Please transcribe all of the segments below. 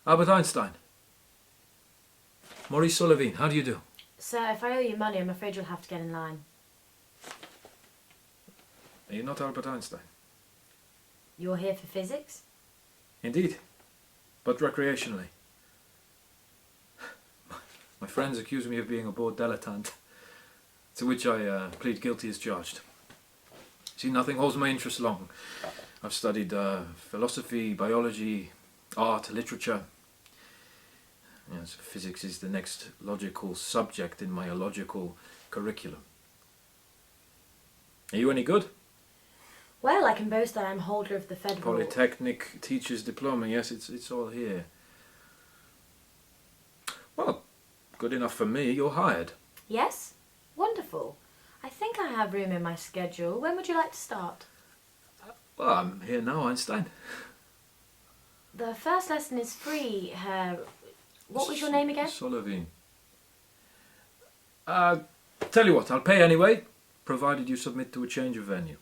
Albert Einstein. Maurice Sullivan, how do you do? Sir, if I owe you money, I'm afraid you'll have to get in line. Are you not Albert Einstein? You're here for physics? Indeed, but recreationally. My friends accuse me of being a bored dilettante, to which I plead guilty as charged. See, nothing holds my interest long. I've studied philosophy, biology, art, literature. Yes, physics is the next logical subject in my illogical curriculum. Are you any good? Well, I can boast that I'm holder of the Federal... Polytechnic Teacher's Diploma, yes, it's all here. Well, good enough for me, you're hired. Yes? Wonderful. I think I have room in my schedule. When would you like to start? Well, I'm here now, Einstein. The first lesson is free, Herr... What was your name again? Sullivan. Tell you what, I'll pay anyway, provided you submit to a change of venue.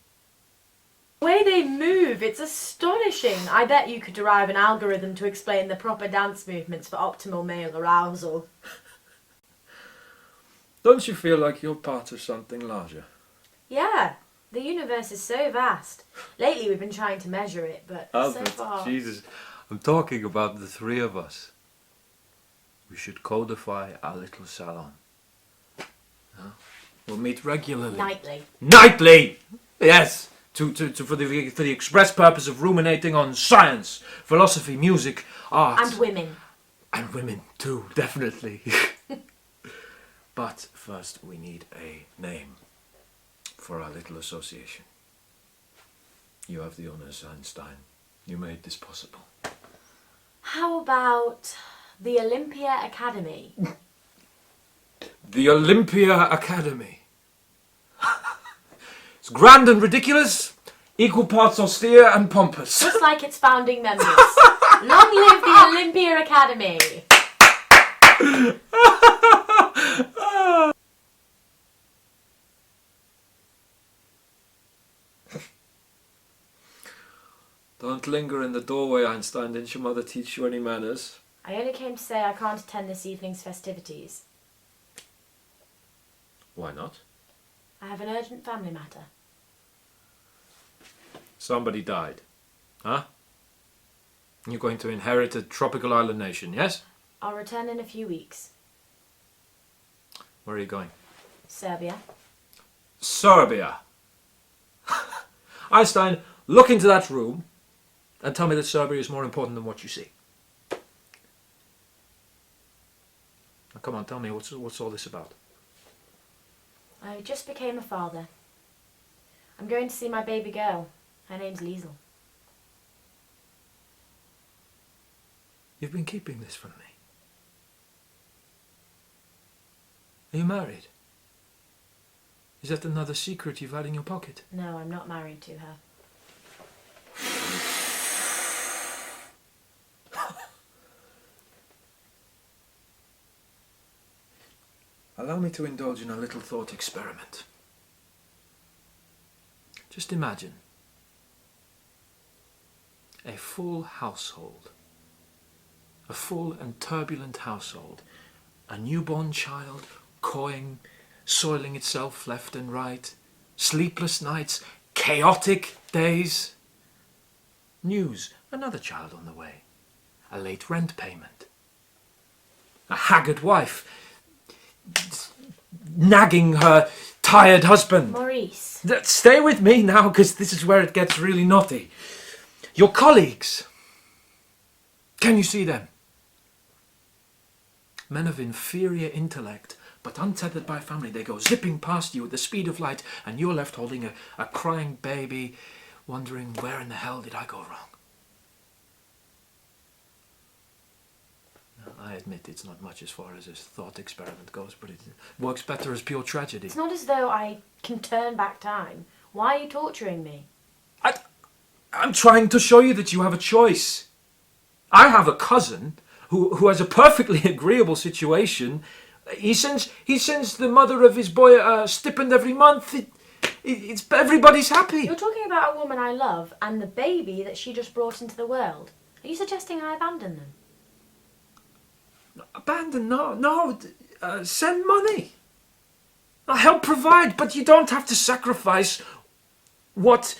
The way they move, it's astonishing. I bet you could derive an algorithm to explain the proper dance movements for optimal male arousal. Don't you feel like you're part of something larger? Yeah, the universe is so vast. Lately we've been trying to measure it, but Albert, so far... Jesus, I'm talking about the three of us. We should codify our little salon. Huh? We'll meet regularly. Nightly. Nightly! Yes! For the express purpose of ruminating on science, philosophy, music, art. And women. And women too, definitely. But first we need a name for our little association. You have the honours, Einstein. You made this possible. How about the Olympia Academy? The Olympia Academy. It's grand and ridiculous, equal parts austere and pompous. Just like its founding members. Long live the Olympia Academy! Don't linger in the doorway, Einstein. Didn't your mother teach you any manners? I only came to say I can't attend this evening's festivities. Why not? I have an urgent family matter. Somebody died. Huh? You're going to inherit a tropical island nation, yes? I'll return in a few weeks. Where are you going? Serbia. Serbia! Einstein, look into that room and tell me that Serbia is more important than what you see. Now come on, tell me, what's all this about? I just became a father. I'm going to see my baby girl. Her name's Liesel. You've been keeping this from me. Are you married? Is that another secret you've had in your pocket? No, I'm not married to her. Allow me to indulge in a little thought experiment. Just imagine a full household, a full and turbulent household, a newborn child cawing, soiling itself left and right, sleepless nights, chaotic days. News, another child on the way, a late rent payment, a haggard wife nagging her tired husband. Maurice. Stay with me now, because this is where it gets really naughty. Your colleagues. Can you see them? Men of inferior intellect, but untethered by family. They go zipping past you at the speed of light, and you're left holding a crying baby, wondering, where in the hell did I go wrong? I admit it's not much as far as this thought experiment goes, but it works better as pure tragedy. It's not as though I can turn back time. Why are you torturing me? I'm trying to show you that you have a choice. I have a cousin who has a perfectly agreeable situation. He sends the mother of his boy a stipend every month. It's everybody's happy. You're talking about a woman I love and the baby that she just brought into the world. Are you suggesting I abandon them? Abandon? No. Send money. I'll help provide, but you don't have to sacrifice what...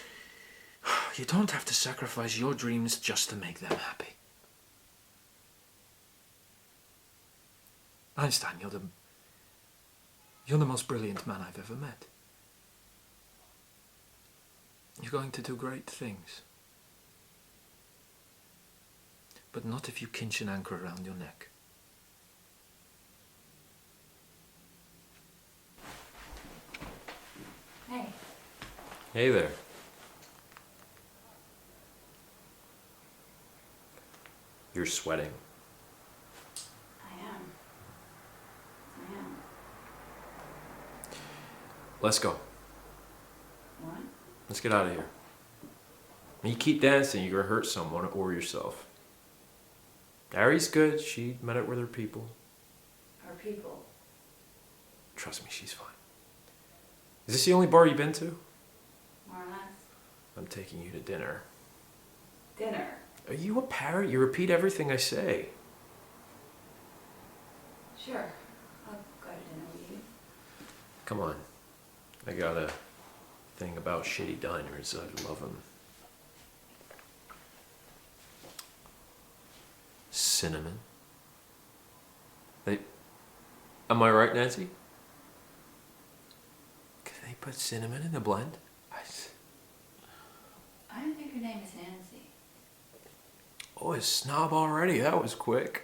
You don't have to sacrifice your dreams just to make them happy. Einstein, you're the most brilliant man I've ever met. You're going to do great things. But not if you kinch an anchor around your neck. Hey. Hey there. You're sweating. I am. Let's go. What? Let's get out of here. When you keep dancing, you're gonna hurt someone or yourself. Ari's good. She met it with her people. Her people? Trust me, she's fine. Is this the only bar you've been to? More or less. I'm taking you to dinner. Dinner? Are you a parrot? You repeat everything I say. Sure. I'll go to dinner with you. Come on. I got a thing about shitty diners. I love them. Cinnamon. Am I right, Nancy? Can they put cinnamon in the blend? I don't think her name is Nancy. Oh, it's snob already. That was quick.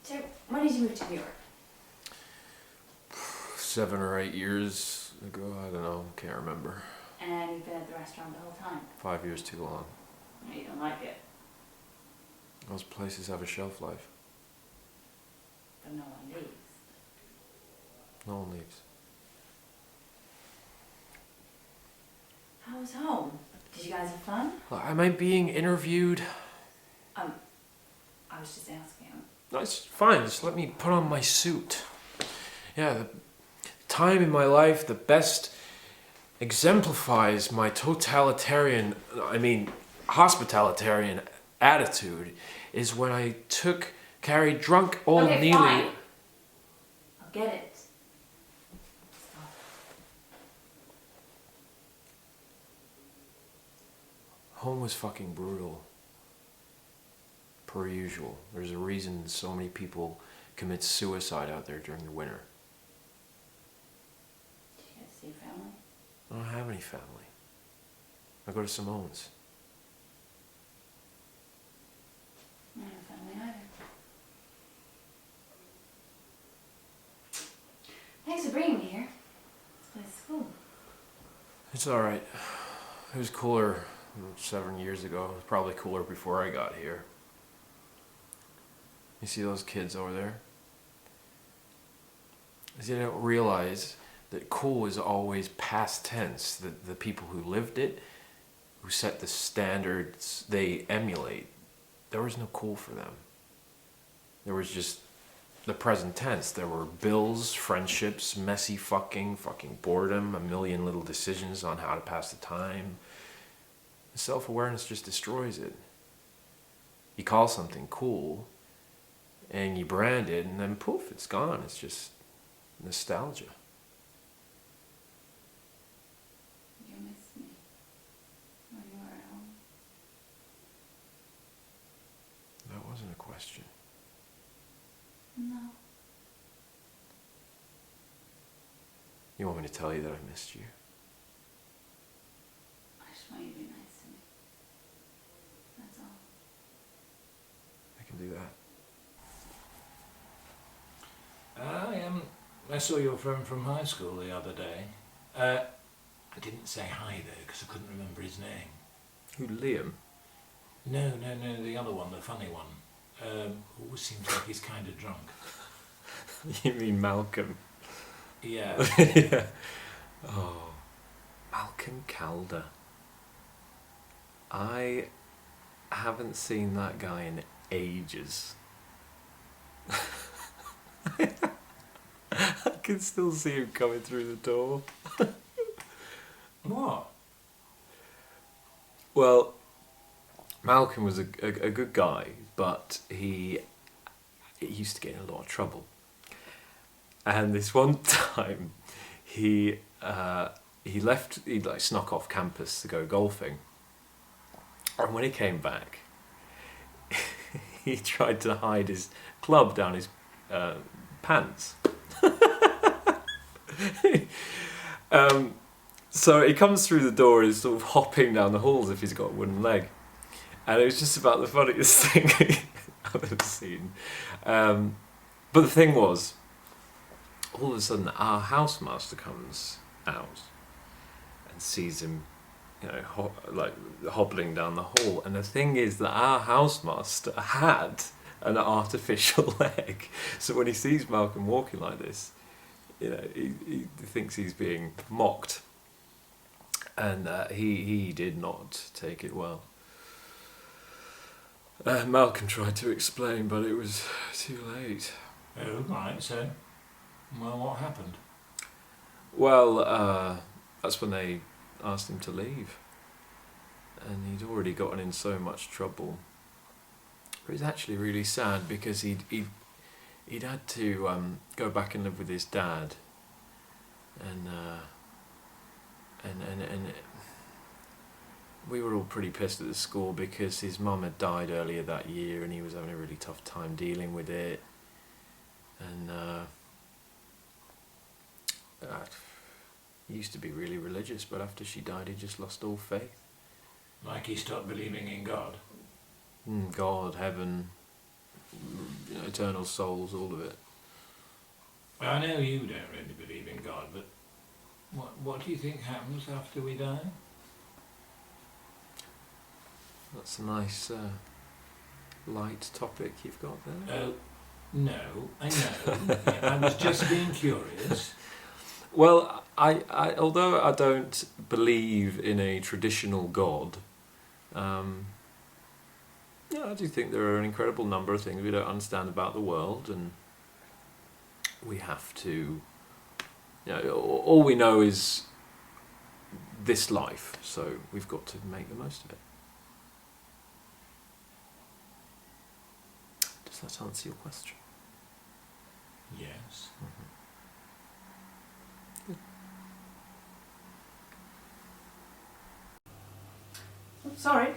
So, when did you move to New York? 7 or 8 years ago. I don't know. Can't remember. And you've been at the restaurant the whole time? 5 years too long. No, you don't like it. Those places have a shelf life. But no one leaves. No one leaves. How was home? Did you guys have fun? Am I being interviewed? I was just asking. No, it's fine. Just let me put on my suit. Yeah, the time in my life that best exemplifies my hospitalitarian attitude is when I carried drunk old Okay, Neely. fine. I'll get it. Stop. Home was fucking brutal. Per usual. There's a reason so many people commit suicide out there during the winter. Did you guys see your family? I don't have any family. I go to Simone's. I don't have family either. Thanks for bringing me here. This place is cool. It's alright. It was cooler 7 years ago. It was probably cooler before I got here. You see those kids over there? They don't realize that cool is always past tense. The people who lived it, who set the standards they emulate, there was no cool for them. There was just the present tense. There were bills, friendships, messy fucking boredom, a million little decisions on how to pass the time. Self-awareness just destroys it. You call something cool, and you brand it, and then poof, it's gone. It's just nostalgia. You miss me when you were at home. That wasn't a question. No. You want me to tell you that I missed you? I just want you to be nice to me. That's all. I can do that. I saw your friend from high school the other day. I didn't say hi though because I couldn't remember his name. Who, Liam? No, the other one, the funny one. Always seems like he's kind of drunk. You mean Malcolm? Yeah. Yeah. Oh, Malcolm Calder. I haven't seen that guy in ages. I can still see him coming through the door. What? Well, Malcolm was a good guy, but he used to get in a lot of trouble. And this one time, he snuck off campus to go golfing. And when he came back, he tried to hide his club down his pants. So he comes through the door, he's sort of hopping down the hall as if he's got a wooden leg. And it was just about the funniest thing I've ever seen. But the thing was, all of a sudden our housemaster comes out and sees him, hobbling down the hall. And the thing is that our housemaster had an artificial leg. So when he sees Malcolm walking like this, he thinks he's being mocked. And he did not take it well. Malcolm tried to explain, but it was too late. Oh, right, so, well, what happened? Well, that's when they asked him to leave. And he'd already gotten in so much trouble. It was actually really sad because he'd had to go back and live with his dad. And we were all pretty pissed at the school because his mum had died earlier that year and he was having a really tough time dealing with it. And he used to be really religious, but after she died he just lost all faith. Like he stopped believing in God? God, heaven, eternal souls, all of it. Well, I know you don't really believe in God, but what do you think happens after we die? That's a nice light topic you've got there. Oh, no, I know. I was just being curious. Well, I although I don't believe in a traditional God, I do think there are an incredible number of things we don't understand about the world, and we have to, all we know is this life, so we've got to make the most of it. Does that answer your question? Yes. Sorry.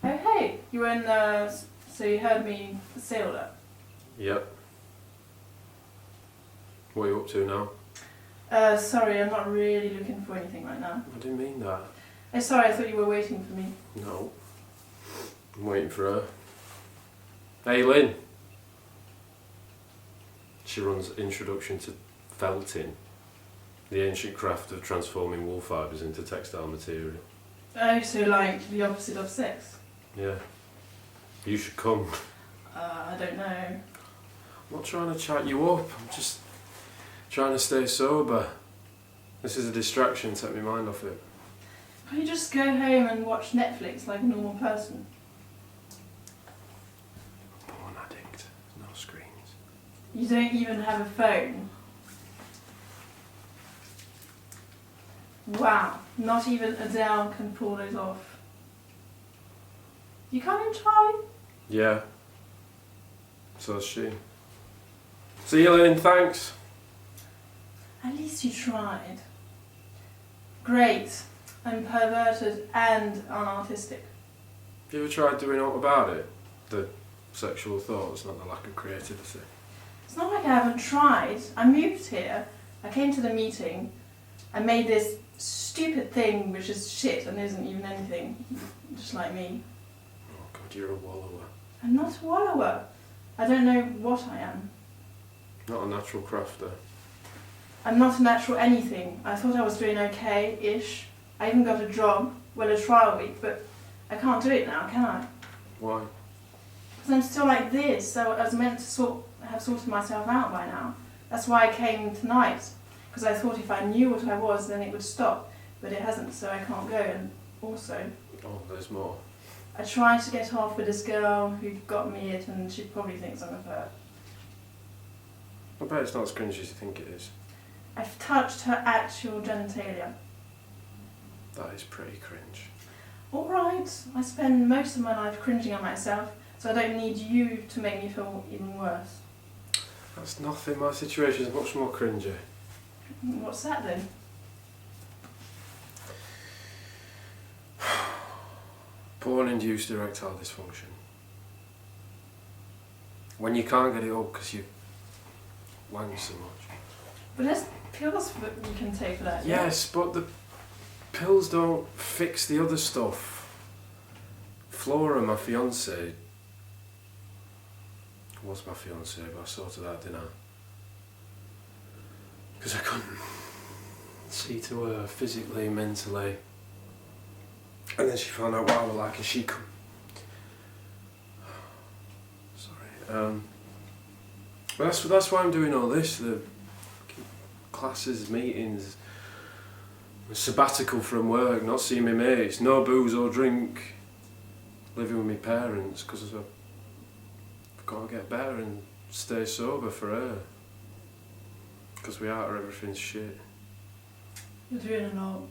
Oh, hey, you were in the... So you heard me say all that? Yep. What are you up to now? Sorry, I'm not really looking for anything right now. I didn't mean that. Oh, sorry, I thought you were waiting for me. No. I'm waiting for her. Hey, Lynn. She runs Introduction to Felting, the ancient craft of transforming wool fibres into textile material. Oh, so like the opposite of sex? Yeah. You should come. I don't know. I'm not trying to chat you up, I'm just trying to stay sober. This is a distraction, take my mind off it. Can't you just go home and watch Netflix like a normal person? Porn addict, no screens. You don't even have a phone. Wow, not even Adele can pull those off. You coming, Charlie? Yeah. So is she. See you, Lynn, thanks. At least you tried. Great. I'm perverted and unartistic. Have you ever tried doing aught about it? The sexual thoughts, not the lack of creativity. It's not like I haven't tried. I moved here, I came to the meeting, I made this stupid thing which is shit and isn't even anything, just like me. Oh God, you're a wallower. I'm not a wallower. I don't know what I am. Not a natural crafter. I'm not a natural anything. I thought I was doing okay-ish. I even got a job, well, a trial week, but I can't do it now, can I? Why? Because I'm still like this, so I was meant to have sorted myself out by now. That's why I came tonight, because I thought if I knew what I was, then it would stop, but it hasn't, so I can't go. And also, Oh, there's more. I tried to get off with this girl who got me it, and she probably thinks I'm a perv. I bet it's not as cringy as you think it is. I've touched her actual genitalia. That is pretty cringe. All right, I spend most of my life cringing at myself, so I don't need you to make me feel even worse. That's nothing. My situation is much more cringy. What's that then? Porn-induced erectile dysfunction. When you can't get it up because you wank so much. But there's pills that you can take for that. yeah? Yes, but the pills don't fix the other stuff. Flora, my fiancée, was my fiancée, but I sorted that, didn't I? Because I couldn't see to her physically, mentally. And then she found out what I was like and she couldn't. Sorry. But that's why I'm doing all this. The classes, meetings, sabbatical from work, not seeing my mates, no booze or drink, living with my parents because I've got to get better and stay sober for her. Because without her everything's shit. You're doing a lot.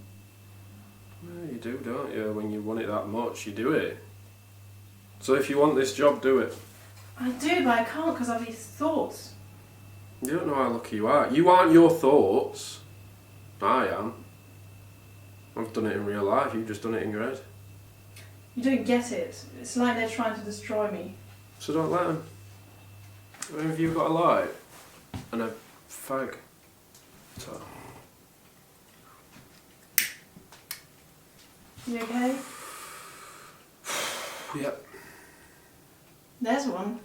Yeah, you do, don't you? When you want it that much, you do it. So if you want this job, do it. I do, but I can't because of these thoughts. You don't know how lucky you are. You aren't your thoughts. I am. I've done it in real life, you've just done it in your head. You don't get it. It's like they're trying to destroy me. So don't let them. Where have you got a light? And a fag. So. You okay? Yep. There's one.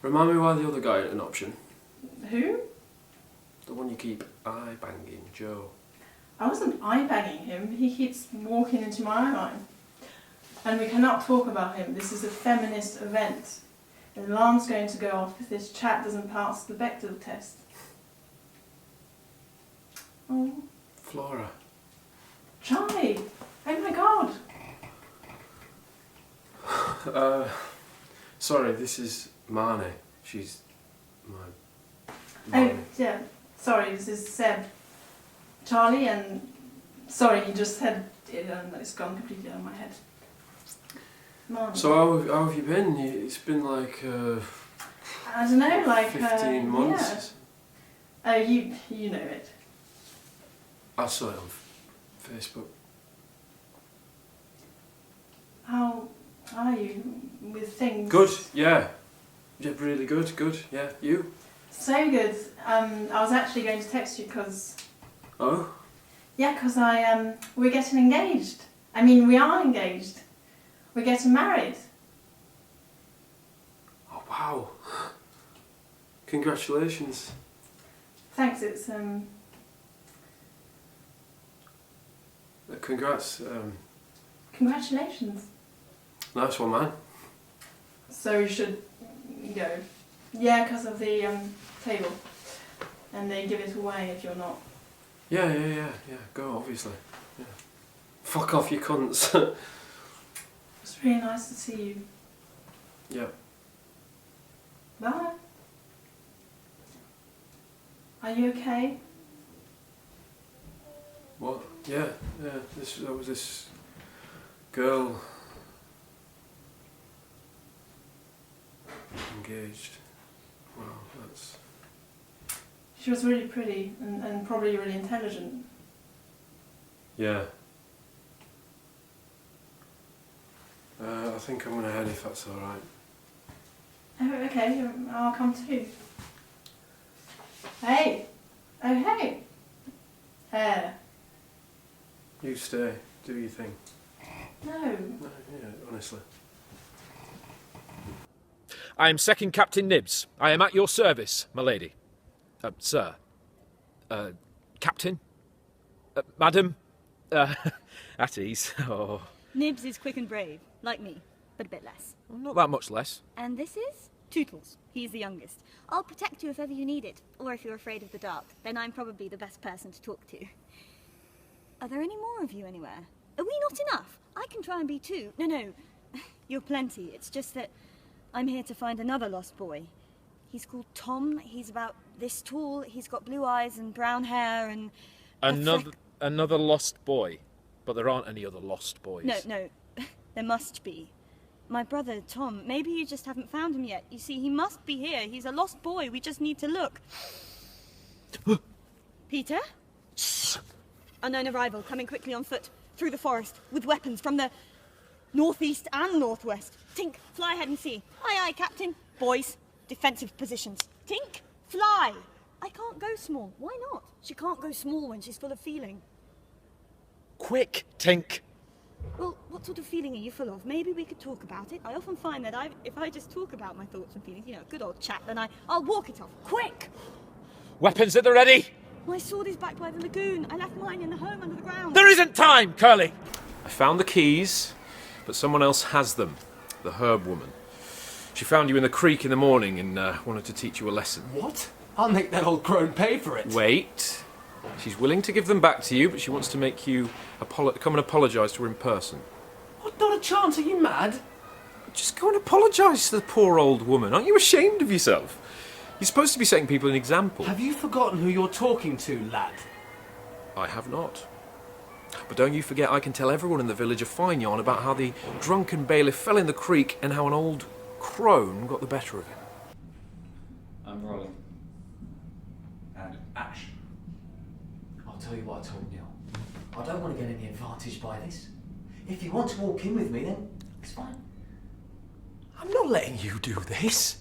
Remind me why the other guy ain't an option. Who? The one you keep eye banging, Joe. I wasn't eye-banging him. He keeps walking into my eye line. And we cannot talk about him. This is a feminist event. The alarm's going to go off if this chat doesn't pass the Bechdel test. Oh, Flora. Charlie! Oh my god! Sorry, this is Marnie. She's my... Oh, yeah. Sorry, this is Seb. Charlie and... Sorry, you just said it and it's gone completely out of my head. Marnie. So how have you been? It's been like... I don't know, like... 15 months. Yeah. Oh, you know it. I saw it on Facebook. How are you with things? Good, yeah. Yeah, really good, yeah. You? So good. I was actually going to text you because... Oh? Yeah, because we're getting engaged. I mean, we are engaged. We're getting married. Oh, wow. Congratulations. Thanks, it's... Congrats. Congratulations. Nice one, man. So you should go. Yeah, because of the table. And they give it away if you're not. Yeah. Go, obviously. Yeah. Fuck off, you cunts. It's really nice to see you. Yeah. Bye. Are you okay? What? Yeah. That was this girl engaged. Wow, that's... She was really pretty and probably really intelligent. Yeah. I think I'm gonna head if that's alright. Oh, okay, I'll come too. Hey! Oh, hey! You stay, do your thing. No. No, yeah, honestly. I am Second Captain Nibs. I am at your service, my lady. Sir. Captain? Madam? At ease. Oh. Nibs is quick and brave, like me, but a bit less. Not that much less. And this is Tootles. He's the youngest. I'll protect you if ever you need it, or if you're afraid of the dark, then I'm probably the best person to talk to. Are there any more of you anywhere? Are we not enough? I can try and be too. No, you're plenty. It's just that I'm here to find another lost boy. He's called Tom. He's about this tall. He's got blue eyes and brown hair and... Another lost boy. But there aren't any other lost boys. No, there must be. My brother, Tom, maybe you just haven't found him yet. You see, he must be here. He's a lost boy. We just need to look. Peter? Unknown arrival, coming quickly on foot, through the forest, with weapons from the northeast and northwest. Tink, fly ahead and see. Aye, aye, Captain. Boys, defensive positions. Tink, fly. I can't go small. Why not? She can't go small when she's full of feeling. Quick, Tink. Well, what sort of feeling are you full of? Maybe we could talk about it. I often find that if I just talk about my thoughts and feelings, you know, good old chat, then I'll walk it off. Quick! Weapons at the ready. My sword is back by the lagoon. I left mine in the home under the ground. There isn't time, Curly. I found the keys, but someone else has them. The herb woman. She found you in the creek in the morning and wanted to teach you a lesson. What? I'll make that old crone pay for it. Wait. She's willing to give them back to you, but she wants to make you come and apologise to her in person. What? Not a chance. Are you mad? Just go and apologise to the poor old woman. Aren't you ashamed of yourself? You're supposed to be setting people an example. Have you forgotten who you're talking to, lad? I have not. But don't you forget, I can tell everyone in the village a fine yarn about how the drunken bailiff fell in the creek and how an old crone got the better of him. I'm rolling. And ash. I'll tell you what I told Neil. I don't want to get any advantage by this. If you want to walk in with me, then it's fine. I'm not letting you do this.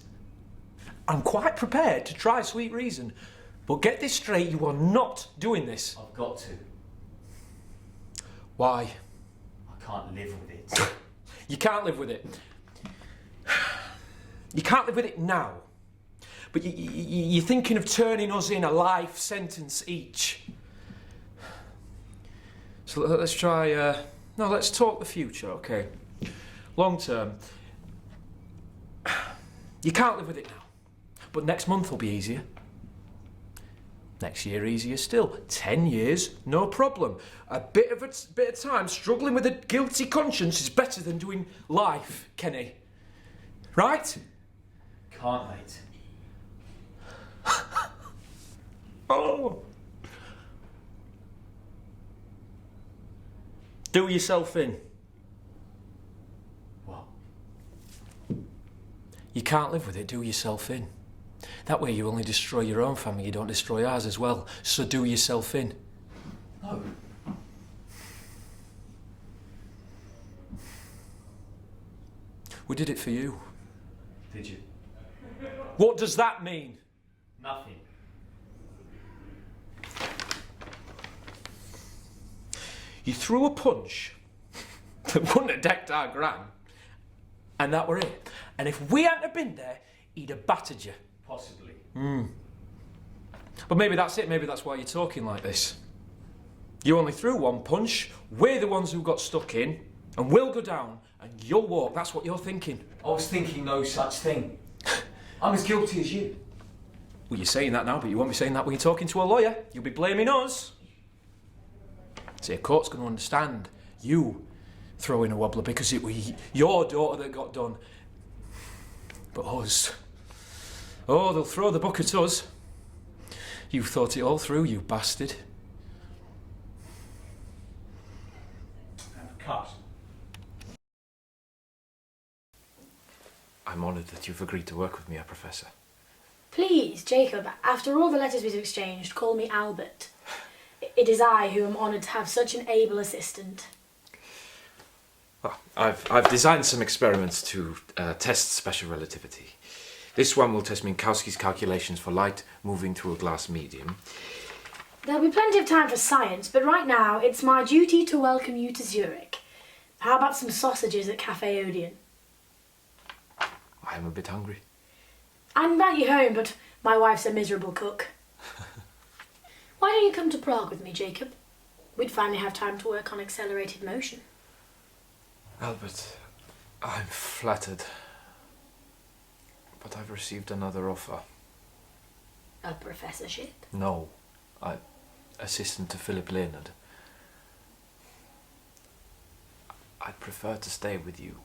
I'm quite prepared to try sweet reason, but get this straight, you are not doing this. I've got to. Why? I can't live with it. You can't live with it. You can't live with it now. But you're thinking of turning us in a life sentence each. So let's try, no, let's talk the future, okay? Long term. You can't live with it now. But next month will be easier. Next year easier still. 10 years, no problem. A bit of time struggling with a guilty conscience is better than doing life, Kenny. Right? Can't, mate. Oh. Do yourself in. What? You can't live with it, do yourself in. That way you only destroy your own family, you don't destroy ours as well. So do yourself in. No. We did it for you. Did you? What does that mean? Nothing. You threw a punch that wouldn't have decked our gran, and that were it. And if we hadn't have been there, he'd have battered you. Possibly. But maybe that's it, maybe that's why you're talking like this. You only threw one punch, we're the ones who got stuck in, and we'll go down, and you'll walk, that's what you're thinking. I was thinking no such thing. I'm as guilty as you. Well, you're saying that now, but you won't be saying that when you're talking to a lawyer. You'll be blaming us. See, a court's going to understand you throwing a wobbler because it was your daughter that got done. But us, oh, they'll throw the book at us. You thought it all through, you bastard. And cut. I'm honoured that you've agreed to work with me, Professor. Please, Jacob, after all the letters we've exchanged, call me Albert. It is I who am honoured to have such an able assistant. Well, I've designed some experiments to test special relativity. This one will test Minkowski's calculations for light moving through a glass medium. There'll be plenty of time for science, but right now it's my duty to welcome you to Zurich. How about some sausages at Cafe Odeon? I am a bit hungry. I'd invite you home, but my wife's a miserable cook. Why don't you come to Prague with me, Jacob? We'd finally have time to work on accelerated motion. Albert, I'm flattered. But I've received another offer. A professorship? No, I'm assistant to Philip Leonard. I'd prefer to stay with you,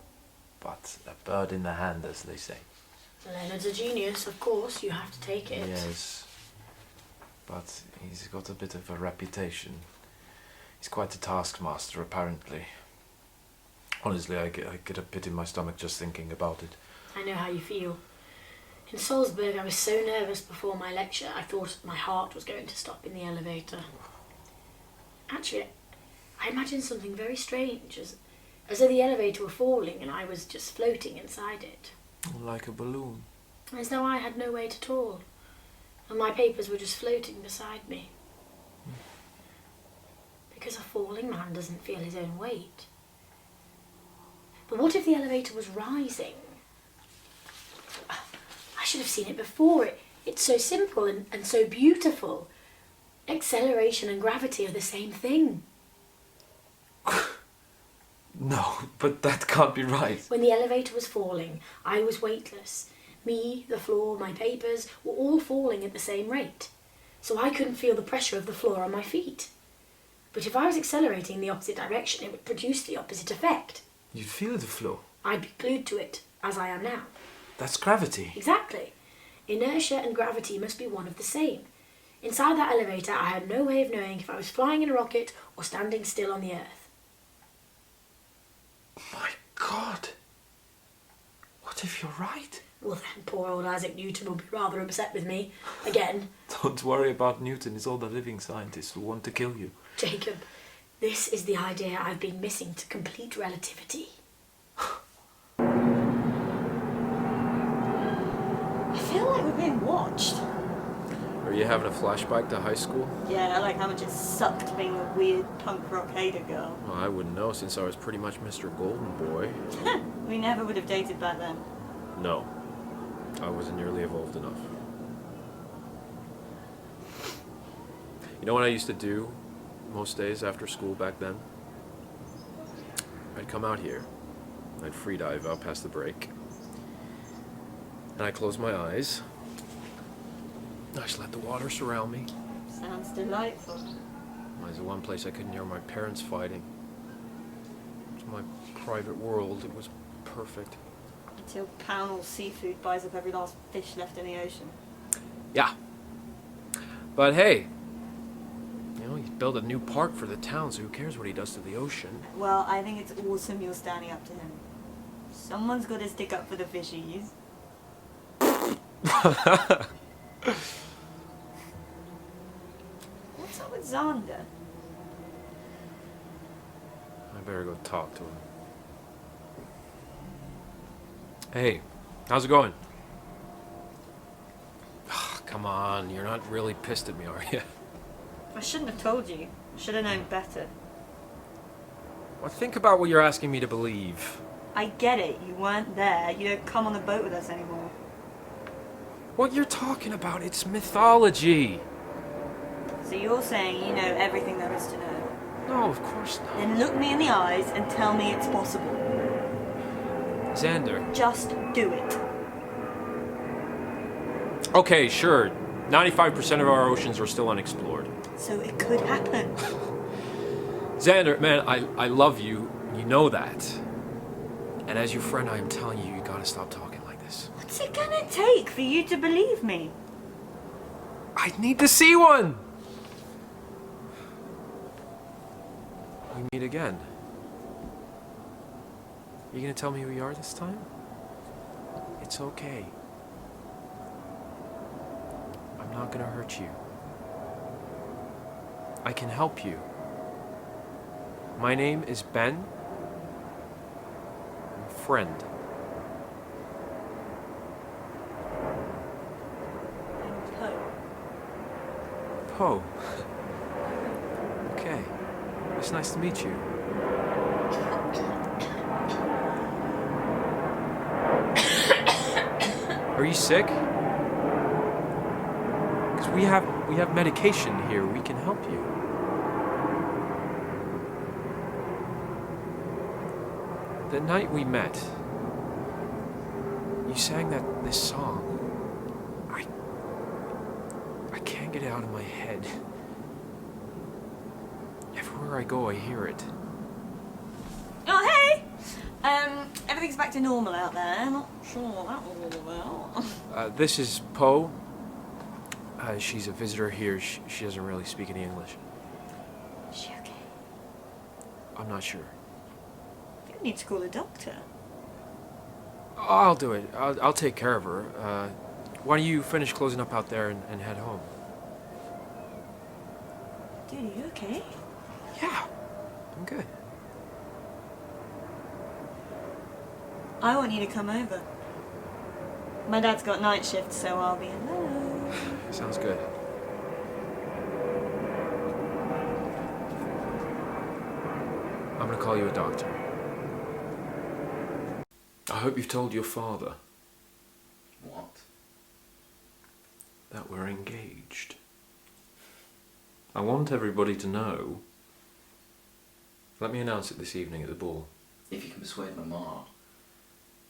but a bird in the hand, as they say. Leonard's a genius, of course, you have to take it. Yes, but he's got a bit of a reputation. He's quite a taskmaster, apparently. Honestly, I get a pit in my stomach just thinking about it. I know how you feel. In Salzburg, I was so nervous before my lecture, I thought my heart was going to stop in the elevator. Actually, I imagined something very strange, as though the elevator were falling and I was just floating inside it. Like a balloon. As though I had no weight at all, and my papers were just floating beside me. Because a falling man doesn't feel his own weight. But what if the elevator was rising? I should have seen it before. It's so simple and so beautiful. Acceleration and gravity are the same thing. No, but that can't be right. When the elevator was falling, I was weightless. Me, the floor, my papers were all falling at the same rate. So I couldn't feel the pressure of the floor on my feet. But if I was accelerating in the opposite direction, it would produce the opposite effect. You'd feel the flow. I'd be glued to it, as I am now. That's gravity. Exactly. Inertia and gravity must be one of the same. Inside that elevator, I had no way of knowing if I was flying in a rocket or standing still on the earth. My God. What if you're right? Well then, poor old Isaac Newton will be rather upset with me. Again. Don't worry about Newton. It's all the living scientists who want to kill you. Jacob, this is the idea I've been missing to complete relativity. I feel like we're being watched. Are you having a flashback to high school? Yeah, like how much it sucked being a weird punk rock hater girl. Well, I wouldn't know since I was pretty much Mr. Golden Boy. We never would have dated back then. No. I wasn't nearly evolved enough. You know what I used to do most days after school back then? I'd come out here. I'd free dive out past the break. And I'd close my eyes. I just let the water surround me. Sounds delightful. It was the one place I couldn't hear my parents fighting. It was my private world. It was perfect. Until Pownell Seafood buys up every last fish left in the ocean. Yeah. But hey, you know, he's built a new park for the town, so who cares what he does to the ocean? Well, I think it's awesome you're standing up to him. Someone's got to stick up for the fishies. What's up with Xander? I better go talk to him. Hey, how's it going? Come on, you're not really pissed at me, are you? I shouldn't have told you. I should have known better. Well, think about what you're asking me to believe. I get it. You weren't there. You don't come on the boat with us anymore. What you're talking about, it's mythology. So you're saying you know everything there is to know? No, of course not. Then look me in the eyes and tell me it's possible. Xander. Just do it. Okay, sure. 95% of our oceans are still unexplored. So it could happen. Xander, man, I love you. You know that. And as your friend, I am telling you, you gotta stop talking like this. What's it gonna take for you to believe me? I need to see one! We meet again. You gonna tell me who you are this time? It's okay. I'm not gonna hurt you. I can help you. My name is Ben. I'm a friend. Poe. Okay. It's nice to meet you. Are you sick? Because we have medication here. We can help you. The night we met, you sang this song. I can't get it out of my head. Everywhere I go, I hear it. Oh, hey! Everything's back to normal out there. Not sure what that was all about. This is Poe. She's a visitor here. She doesn't really speak any English. Is she okay? I'm not sure. You need to call a doctor. I'll do it. I'll take care of her. Why don't you finish closing up out there and head home? Dude, are you okay? Yeah, I'm good. I want you to come over. My dad's got night shift, so I'll be alone. Sounds good. I'm gonna call you a doctor. I hope you've told your father What? that we're engaged. I want everybody to know. Let me announce it this evening at the ball. If you can persuade Mama.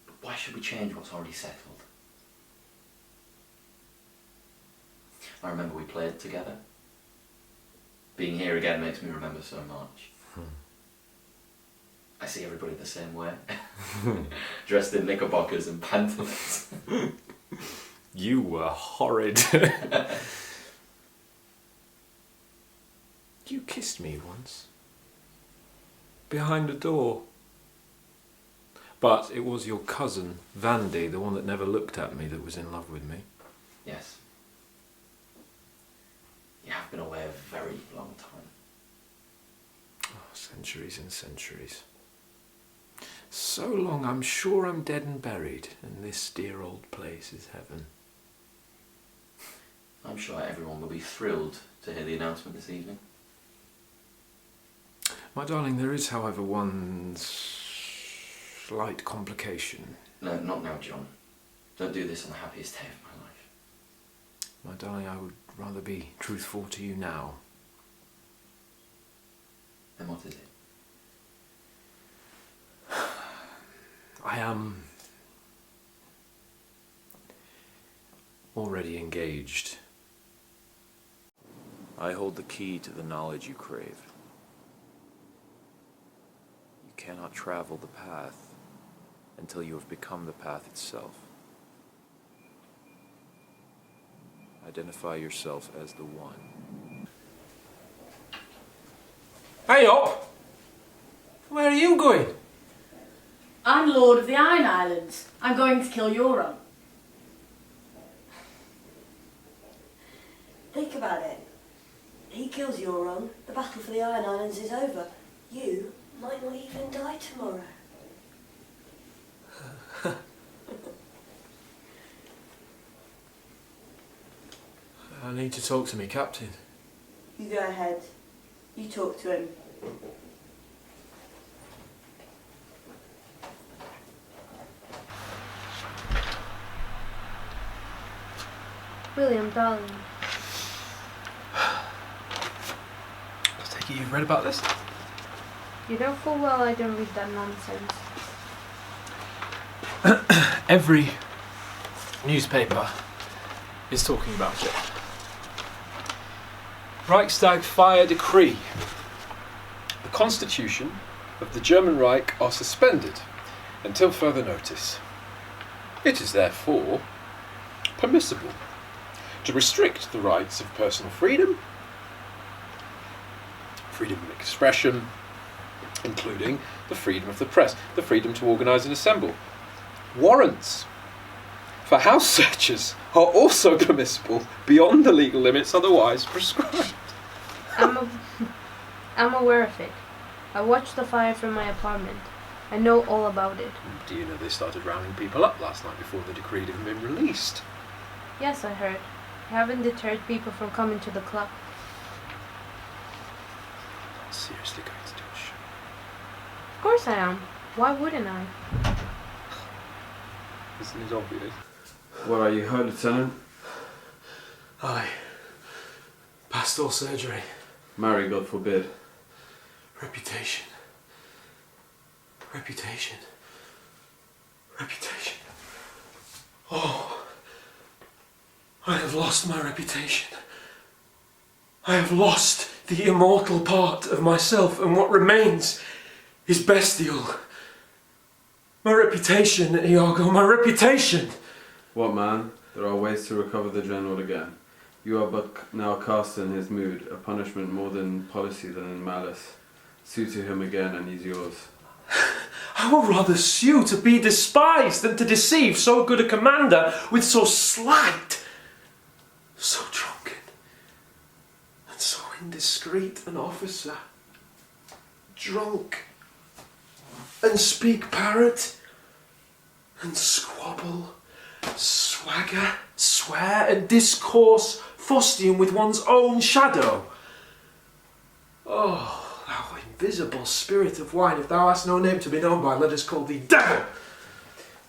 But why should we change what's already settled? I remember we played together. Being here again makes me remember so much. I see everybody the same way. Dressed in knickerbockers and pantaloons. You were horrid. You kissed me once. Behind a door. But it was your cousin, Vandy, the one that never looked at me, that was in love with me. Yes. You have been away a very long time. Oh, centuries and centuries. So long, I'm sure I'm dead and buried, and this dear old place is heaven. I'm sure everyone will be thrilled to hear the announcement this evening. My darling, there is, however, one slight complication. No, not now, John. Don't do this on the happiest day of my life. My darling, I would rather be truthful to you now. Then what is it? I am already engaged. I hold the key to the knowledge you crave. You cannot travel the path until you have become the path itself. Identify yourself as the one. Hey up! Where are you going? I'm Lord of the Iron Islands. I'm going to kill Euron. Think about it. He kills Euron, the battle for the Iron Islands is over. You might not even die tomorrow. I need to talk to me, Captain. You go ahead. You talk to him. William, darling. I take it you've read about this? You know full well I don't read that nonsense. Every newspaper is talking about it. Reichstag fire decree. The constitution of the German Reich are suspended until further notice. It is therefore permissible to restrict the rights of personal freedom, freedom of expression, including the freedom of the press, the freedom to organise and assemble. Warrants for house searches are also permissible beyond the legal limits otherwise prescribed. I'm aware of it. I watched the fire from my apartment. I know all about it. Do you know they started rounding people up last night before the decree had even been released? Yes, I heard. I haven't deterred people from coming to the club. I'm seriously going to do a show. Of course I am. Why wouldn't I? Isn't it obvious? What are you, Herr Lieutenant? Aye. Past all surgery. Marry, God forbid. Reputation. Reputation. Reputation. Oh. I have lost my reputation. I have lost the immortal part of myself, and what remains is bestial. My reputation, Iago, my reputation! What, man? There are ways to recover the general again. You are but now cast in his mood, a punishment more in policy than in malice. Sue to him again and he's yours. I would rather sue to be despised than to deceive so good a commander with so slight, so drunken, and so indiscreet an officer. Drunk, and speak parrot, and squabble, swagger, swear, and discourse fustian with one's own shadow. Oh, thou invisible spirit of wine, if thou hast no name to be known by, let us call thee devil.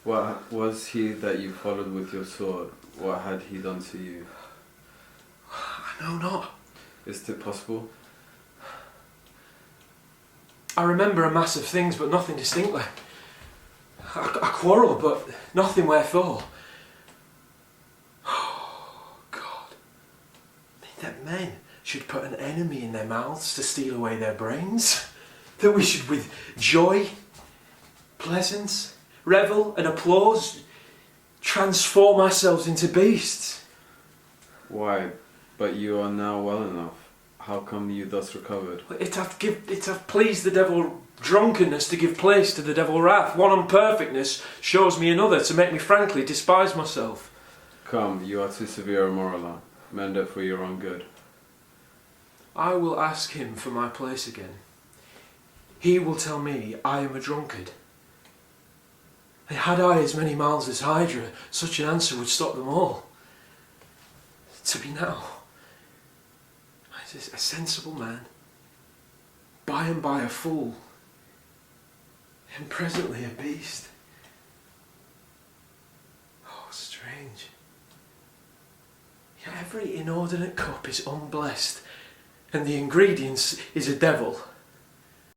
What was he that you followed with your sword? What had he done to you? I know not. Is it possible? I remember a mass of things, but nothing distinctly. I quarrel, but nothing wherefore. Oh, God. That men should put an enemy in their mouths to steal away their brains. That we should with joy, pleasance, revel and applause transform ourselves into beasts. Why? But you are now well enough. How come you thus recovered? It hath pleased the devil drunkenness to give place to the devil wrath. One unperfectness shows me another to make me frankly despise myself. Come, you are too severe a moraler. Mend it for your own good. I will ask him for my place again. He will tell me I am a drunkard. And had I as many mouths as Hydra, such an answer would stop them all. To be now a sensible man, by and by a fool, and presently a beast. Oh, strange. Yet every inordinate cup is unblessed, and the ingredients is a devil.